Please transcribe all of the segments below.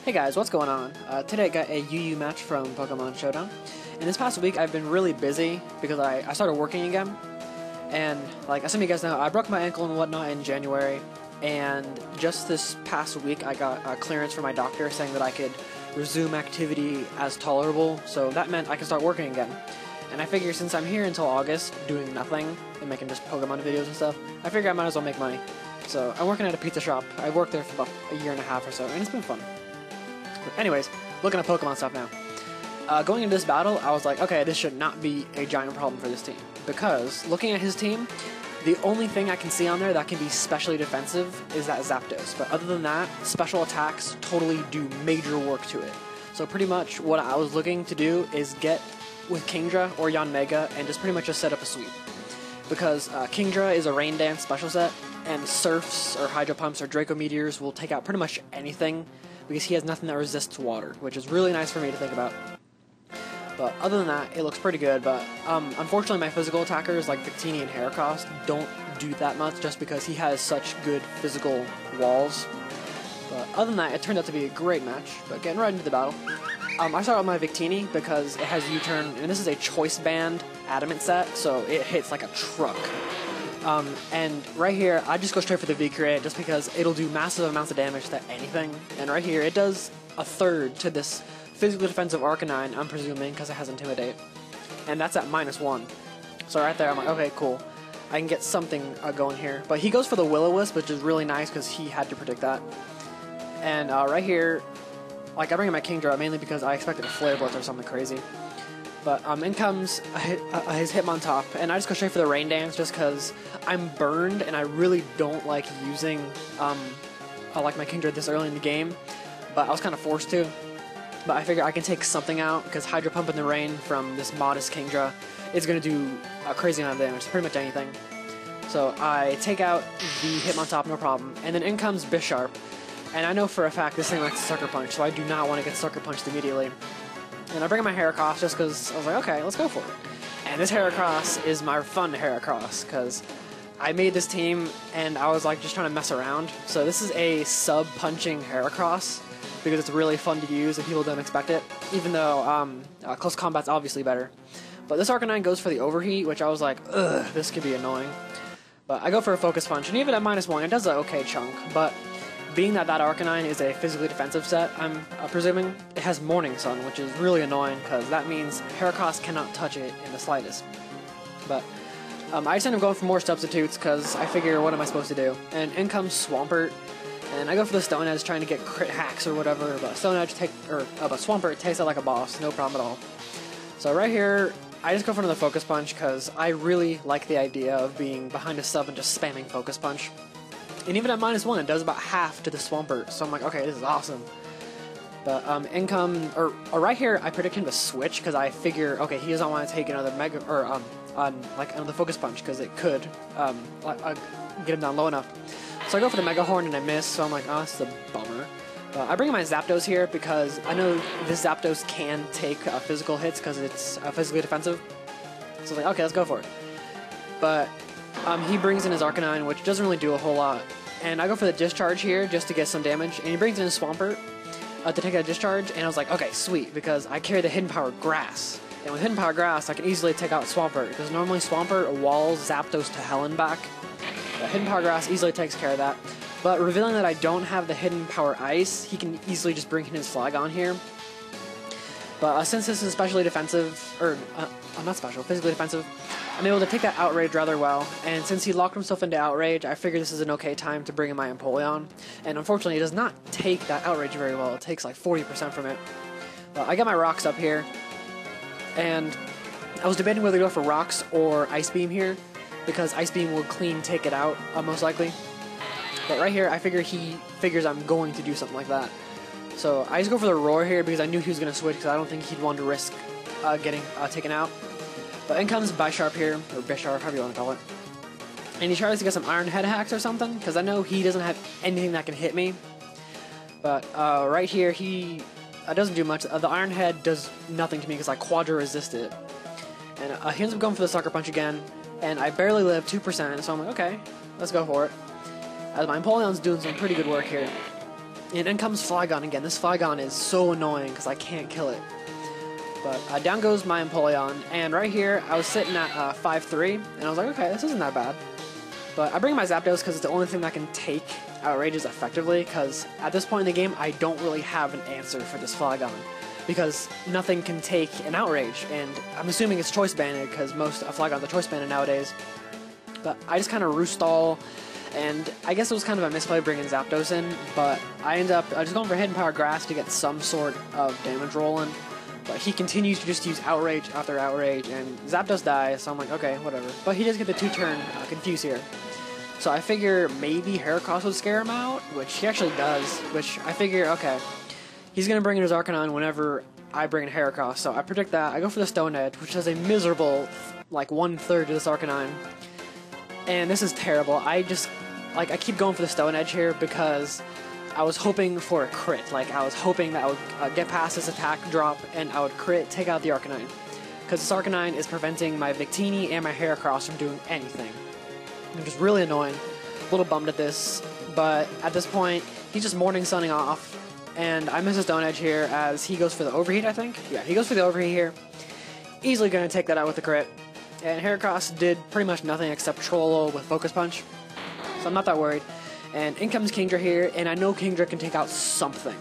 Hey guys, what's going on? Today I got a UU match from Pokemon Showdown. And this past week I've been really busy because I started working again. And like some of you guys know, I broke my ankle and whatnot in January. And just this past week I got clearance from my doctor saying that I could resume activity as tolerable. So that meant I could start working again. And I figure since I'm here until August doing nothing and making just Pokemon videos and stuff, I figure I might as well make money. So I'm working at a pizza shop. I've worked there for about a year and a half or so, and it's been fun. But anyways, looking at Pokemon stuff now. Going into this battle, I was like, okay, this should not be a giant problem for this team. Because, looking at his team, the only thing I can see on there that can be specially defensive is that Zapdos. But other than that, special attacks totally do major work to it. So pretty much what I was looking to do is get with Kingdra or Yanmega and just pretty much just set up a sweep. Because Kingdra is a Rain Dance special set, and Surfs or Hydro Pumps or Draco Meteors will take out pretty much anything because he has nothing that resists water, which is really nice for me to think about. But other than that, it looks pretty good, but unfortunately my physical attackers like Victini and Heracross don't do that much just because he has such good physical walls. But other than that, it turned out to be a great match. But getting right into the battle, I start with my Victini because it has U-turn, and this is a Choice Band Adamant set, so it hits like a truck. And right here, I just go straight for the V-Create just because it'll do massive amounts of damage to anything. And right here, it does a third to this physically defensive Arcanine, I'm presuming, because it has Intimidate. And that's at -1. So right there, I'm like, okay, cool. I can get something going here. But he goes for the Will-O-Wisp, which is really nice because he had to predict that. And right here, like I bring in my Kingdra mainly because I expected a Flare Blitz or something crazy. But in comes his Hitmontop, and I just go straight for the Rain Dance just because I'm burned and I really don't like using like my Kingdra this early in the game, but I was kind of forced to. But I figure I can take something out because Hydro Pump in the Rain from this modest Kingdra is going to do a crazy amount of damage, pretty much anything. So I take out the Hitmontop, no problem, and then in comes Bisharp, and I know for a fact this thing likes Sucker Punch, so I do not want to get Sucker Punched immediately. And I bring in my Heracross just because I was like, okay, let's go for it. And this Heracross is my fun Heracross because I made this team and I was like just trying to mess around. So this is a sub-punching Heracross because it's really fun to use and people don't expect it, even though close combat's obviously better. But this Arcanine goes for the Overheat, which I was like, ugh, this could be annoying. But I go for a Focus Punch, and even at -1, it does an okay chunk, but being that Arcanine is a physically defensive set, I'm presuming, it has Morning Sun, which is really annoying because that means Heracross cannot touch it in the slightest. But I just end up going for more substitutes because I figure, what am I supposed to do? And in comes Swampert, and I go for the Stone Edge trying to get crit hacks or whatever, but but Swampert takes it like a boss, no problem at all. So right here, I just go for another Focus Punch because I really like the idea of being behind a sub and just spamming Focus Punch. And even at -1, it does about half to the Swampert, so I'm like, okay, this is awesome. But right here, I predict him to switch because I figure, okay, he doesn't want to take another Mega like another Focus Punch because it could get him down low enough. So I go for the Mega Horn and I miss, so I'm like, oh, this is a bummer. But I bring in my Zapdos here because I know this Zapdos can take physical hits because it's physically defensive. So I was like, okay, let's go for it. But he brings in his Arcanine, which doesn't really do a whole lot. And I go for the Discharge here just to get some damage. And he brings in his Swampert to take a Discharge. And I was like, okay, sweet, because I carry the Hidden Power Grass. And with Hidden Power Grass, I can easily take out Swampert. Because normally Swampert walls Zapdos to hell and back. But Hidden Power Grass easily takes care of that. But revealing that I don't have the Hidden Power Ice, he can easily just bring in his Flygon here. But since this is especially defensive, or not special, physically defensive, I'm able to take that Outrage rather well, and since he locked himself into Outrage, I figure this is an okay time to bring in my Empoleon. And unfortunately, it does not take that Outrage very well. It takes like 40% from it. But I got my Rocks up here, and I was debating whether to go for Rocks or Ice Beam here, because Ice Beam will clean take it out, most likely. But right here, I figure he figures I'm going to do something like that. So I just go for the Roar here because I knew he was going to switch, because I don't think he'd want to risk getting taken out. But in comes Bisharp here, or Bisharp, however you want to call it. And he tries to get some Iron Head hacks or something, because I know he doesn't have anything that can hit me. But right here, he doesn't do much. The Iron Head does nothing to me because I Quadra resist it. And he ends up going for the Sucker Punch again, and I barely live 2%, so I'm like, okay, let's go for it. As my Empoleon's doing some pretty good work here. And in comes Flygon again. This Flygon is so annoying because I can't kill it. But down goes my Empoleon, and right here I was sitting at 5-3, and I was like, okay, this isn't that bad. But I bring my Zapdos because it's the only thing that can take Outrages effectively, because at this point in the game I don't really have an answer for this Flygon, because nothing can take an Outrage, and I'm assuming it's Choice Banded because most Flygons are Choice Banded nowadays. But I just kind of roost all, and I guess it was kind of a misplay bringing Zapdos in, but I end up just going for Hidden Power Grass to get some sort of damage rolling. But he continues to just use Outrage after Outrage, and Zapdos dies, so I'm like, okay, whatever. But he does get the 2-turn Confuse here. So I figure maybe Heracross would scare him out, which he actually does, which I figure, okay, he's going to bring in his Arcanine whenever I bring in Heracross, so I predict that. I go for the Stone Edge, which has a miserable, like, 1/3 of this Arcanine. And this is terrible. I keep going for the Stone Edge here because I was hoping for a crit. Like, I was hoping that I would get past this attack drop and I would crit, take out the Arcanine. Because this Arcanine is preventing my Victini and my Heracross from doing anything. I'm just really annoying. A little bummed at this. But at this point, he's just Morning Sunning off. And I miss a Stone Edge here as he goes for the Overheat, I think. Yeah, he goes for the Overheat here. Easily going to take that out with the crit. And Heracross did pretty much nothing except Trollo with Focus Punch. So I'm not that worried. And in comes Kingdra here, and I know Kingdra can take out something.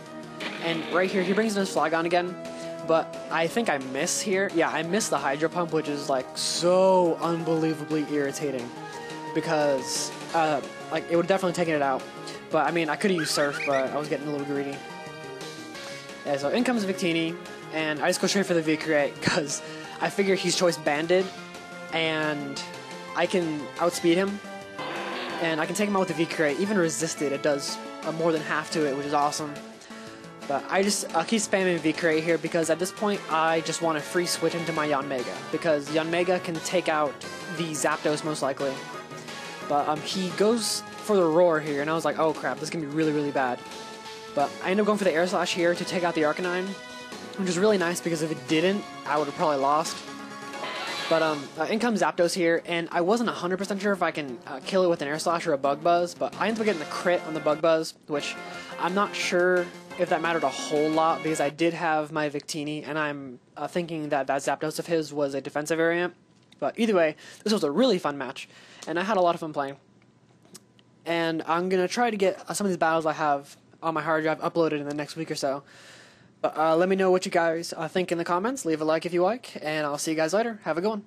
And right here, he brings in his Flygon again, but I think I miss here. Yeah, I miss the Hydro Pump, which is like so unbelievably irritating. Because, like, it would have definitely taken it out. But, I mean, I could have used Surf, but I was getting a little greedy. Yeah, so in comes Victini, and I just go straight for the V-Create, because I figure he's Choice Banded, and I can outspeed him. And I can take him out with the V-Create, even resisted, it does more than half to it, which is awesome. But I'll keep spamming V-Create here because at this point I just want to free switch into my Yanmega, because Yanmega can take out the Zapdos most likely. But he goes for the Roar here, and I was like, oh crap, this is going to be really, really bad. But I end up going for the Air Slash here to take out the Arcanine, which is really nice because if it didn't, I would have probably lost. But in comes Zapdos here, and I wasn't 100% sure if I can kill it with an Air Slash or a Bug Buzz, but I ended up getting the crit on the Bug Buzz, which I'm not sure if that mattered a whole lot, because I did have my Victini, and I'm thinking that that Zapdos of his was a defensive variant. But either way, this was a really fun match, and I had a lot of fun playing. And I'm going to try to get some of these battles I have on my hard drive uploaded in the next week or so. But let me know what you guys think in the comments. Leave a like if you like, and I'll see you guys later. Have a good one.